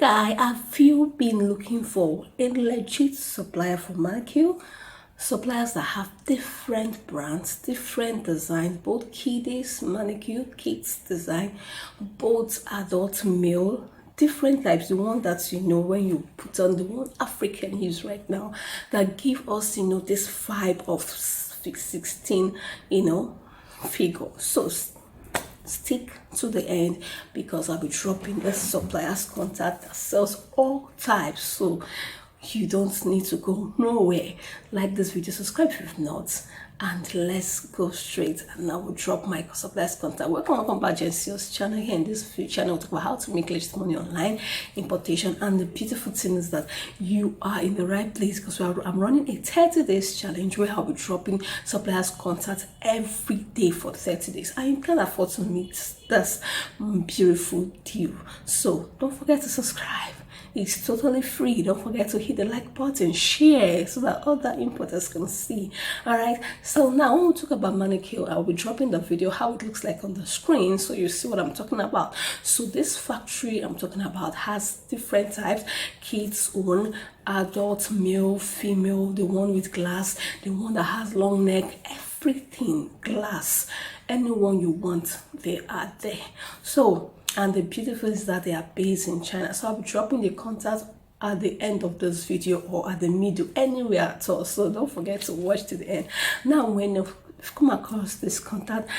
guy, have you been looking for a legit supplier for Mannequin? Suppliers that have different brands, different designs, both kiddies, Mannequin, kids design, both adult, male, different types. The one that when you put on, the one African use right now, that give us this vibe of 16 figure. So stick to the end, because I'll be dropping the supplier's contact that sells all types, so you don't need to go nowhere. Like this video, subscribe if you've not, and let's go straight. And I will drop my supplier's contact. Welcome back to Jen's channel. Here in this video channel, we'll talk about how to make legit money online, importation. And the beautiful thing is that you are in the right place, because I'm running a 30 days challenge where I'll be dropping supplier's contact every day for 30 days, and you can afford to meet this beautiful deal. So don't forget to subscribe. It's totally free. Don't forget to hit the like button, share, so that other importers can see. All right, so now when we talk about Mannequin, I'll be dropping the video how it looks like on the screen, so you see what I'm talking about. So this factory I'm talking about has different types: kids own, adult, male, female, the one with glass, the one that has long neck, everything glass. Anyone you want, they are there. So, and the beautiful is that they are based in China. So I'll be dropping the contact at the end of this video, or at the middle, anywhere at all. So don't forget to watch to the end. Now, when you've come across this contact,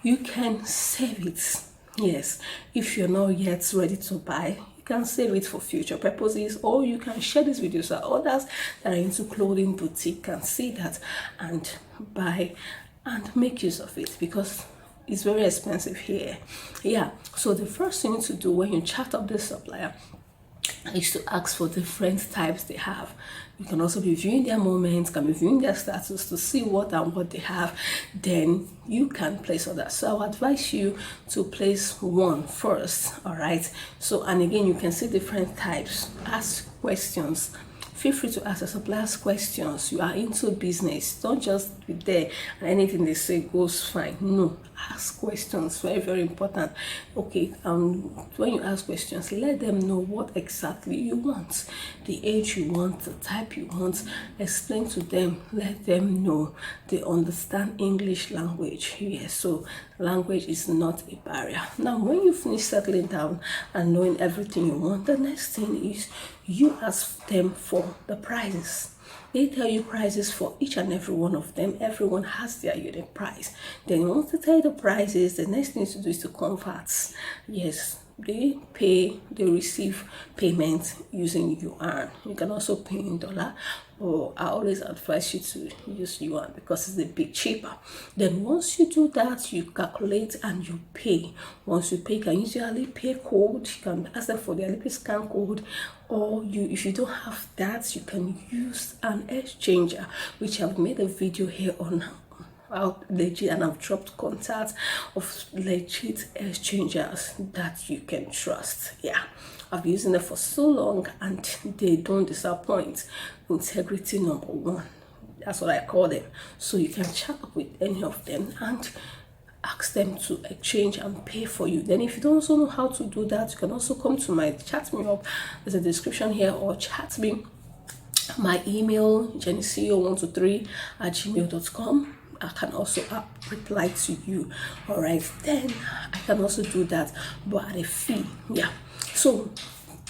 you can save it. Yes, if you're not yet ready to buy, you can save it for future purposes, or you can share this video so others that are into clothing boutique can see that and buy and make use of it, because it's very expensive here. Yeah, so the first thing you need to do when you chat up this supplier is to ask for different types they have. You can also be viewing their moments, can be viewing their status to see what they have. Then you can place orders. So I advise you to place one first. All right, so, and again, you can see different types. Ask questions. Feel free to ask the suppliers questions. You are into business. Don't just be there and anything they say goes fine. No, ask questions. Very, very important. Okay, when you ask questions, let them know what exactly you want, the age you want, the type you want. Explain to them. Let them know they understand English language. Yes, so language is not a barrier. Now, when you finish settling down and knowing everything you want, the next thing is you ask them for the prices. They tell you prices for each and every one of them. Everyone has their unique price. Then once they tell you the prices, the next thing to do is to convert. Yes, they receive payment using yuan. You can also pay in dollar, but I always advise you to use yuan because it's a bit cheaper. Then once you do that, you calculate and you pay. Once you pay, you can use your Alipay code. You can ask them for the Alipay scan code, or if you don't have that, you can use an exchanger, which I've made a video here on how legit, and I've dropped contacts of legit exchangers that you can trust. Yeah, I've been using them for so long and they don't disappoint. Integrity number one, that's what I call them. So you can chat up with any of them and ask them to exchange and pay for you. Then if you don't also know how to do that, you can also come to my chat me up. There's a description here, or chat me. My email, jennyceo123@gmail.com. I can also reply to you. All right, then I can also do that, but at a fee. Yeah, so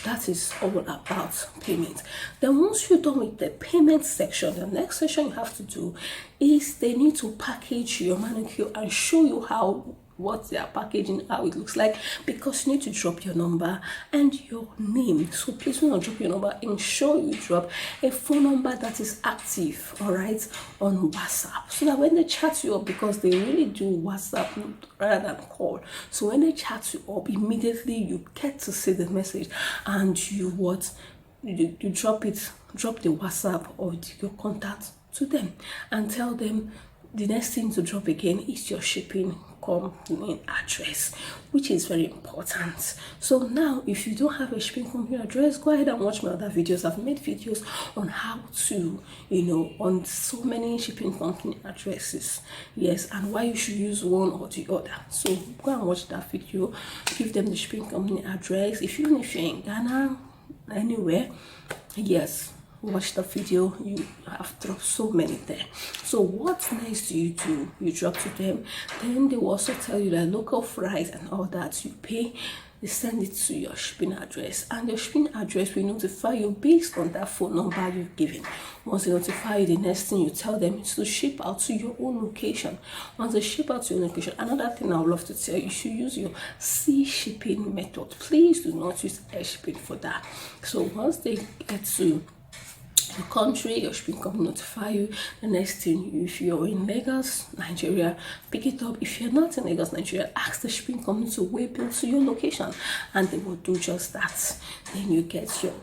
that is all about payment. Then once you're done with the payment section, the next section you have to do is they need to package your Mannequin and show you what they are packaging, how it looks like, because you need to drop your number and your name. So please do not drop your number, ensure you drop a phone number that is active, all right, on WhatsApp, so that when they chat you up, because they really do WhatsApp rather than call, so when they chat you up, immediately you get to see the message and you drop the WhatsApp or your contact to them and tell them the next thing to drop again is your shipping company address, which is very important. So now, if you don't have a shipping company address, go ahead and watch my other videos. I've made videos on how to, on so many shipping company addresses. Yes, and why you should use one or the other. So go and watch that video. Give them the shipping company address. Even if you're in Ghana, anywhere. Yes, watch the video. You have dropped so many there. So what next do? You drop to them, then they will also tell you that local freight and all that you pay. They send it to your shipping address, and your shipping address will notify you based on that phone number you've given. Once they notify you, the next thing you tell them is to ship out to your own location. Once they ship out to your location, another thing I would love to tell you, you should use your sea shipping method. Please do not use air shipping for that. So once they get to your country, your shipping company notify you. The next thing, if you're in Lagos, Nigeria, pick it up. If you're not in Lagos, Nigeria, ask the shipping company to weigh bill to your location, and they will do just that. Then you get your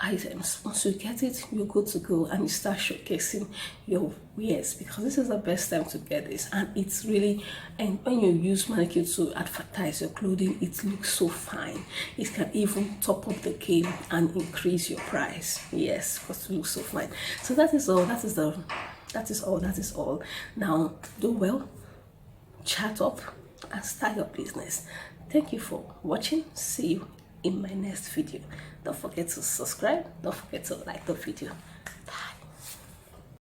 items. Once you get it, you're good to go, and you start showcasing your wares, because this is the best time to get this. And it's really, and when you use Mannequin to advertise your clothing, it looks so fine. It can even top up the game and increase your price. Yes, because it looks so fine. So that is all. That is all. Now do well, chat up, and start your business. Thank you for watching. See you in my next video. Don't forget to subscribe. Don't forget to like the video.